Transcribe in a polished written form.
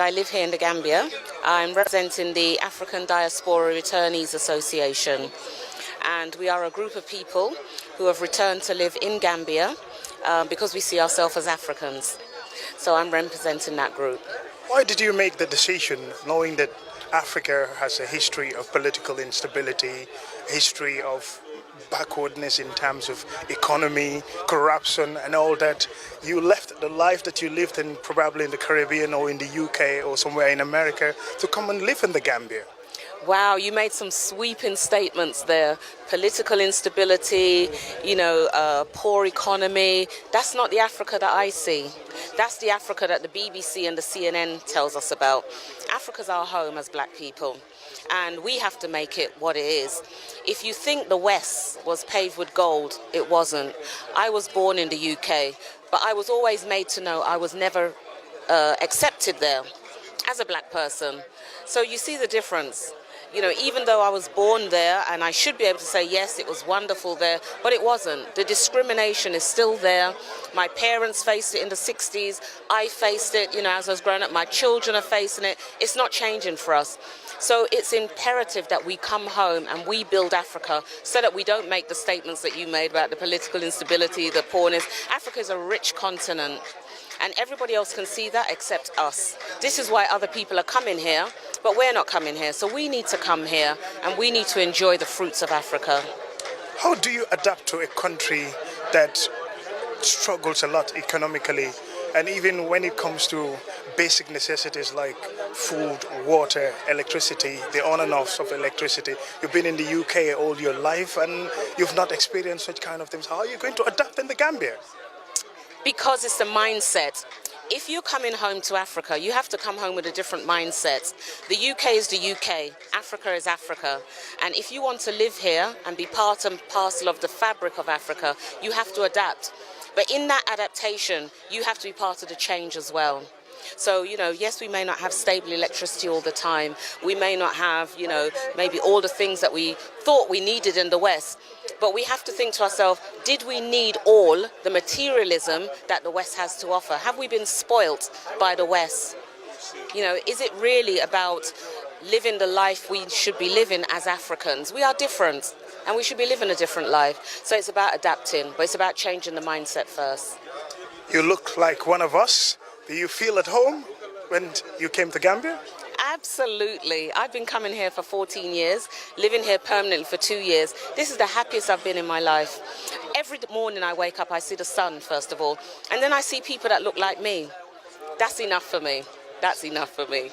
I live here in the Gambia. I'm representing the African Diaspora Returnees Association, and we are a group of people who have returned to live in Gambia because we see ourselves as Africans. So I'm representing that group. Why did you make the decision, knowing that Africa has a history of political instability, history of backwardness in terms of economy, corruption and all that? You left the life that you lived in, probably in the Caribbean or in the UK or somewhere in America, to come and live in the Gambia. Wow, you made some sweeping statements there. Political instability, poor economy. That's not the Africa that I see. That's the Africa that the BBC and the CNN tells us about. Africa's our home as black people, and we have to make it what it is. If you think the West was paved with gold, it wasn't. I was born in the UK, but I was always made to know I was never accepted there as a black person. So you see the difference. Even though I was born there and I should be able to say, yes, it was wonderful there, but it wasn't. The discrimination is still there. My parents faced it in the 60s. I faced it, as I was growing up. My children are facing it. It's not changing for us. So it's imperative that we come home and we build Africa so that we don't make the statements that you made about the political instability, the poorness. Africa is a rich continent, and everybody else can see that except us. This is why other people are coming here, but we're not coming here. So we need to come here and we need to enjoy the fruits of Africa. How do you adapt to a country that struggles a lot economically, and even when it comes to basic necessities like food, water, electricity, the on and offs of electricity? You've been in the UK all your life and you've not experienced such kind of things. How are you going to adapt in the Gambia? Because it's a mindset. If you're coming home to Africa, you have to come home with a different mindset. The UK is the UK, Africa is Africa. And if you want to live here and be part and parcel of the fabric of Africa, you have to adapt. But in that adaptation, you have to be part of the change as well. So, yes, we may not have stable electricity all the time. We may not have, maybe all the things that we thought we needed in the West. But we have to think to ourselves, did we need all the materialism that the West has to offer? Have we been spoilt by the West? Is it really about living the life we should be living as Africans? We are different and we should be living a different life. So it's about adapting, but it's about changing the mindset first. You look like one of us. Do you feel at home when you came to Gambia? Absolutely. I've been coming here for 14 years, living here permanently for 2 years. This is the happiest I've been in my life. Every morning I wake up, I see the sun, first of all, and then I see people that look like me. That's enough for me. That's enough for me.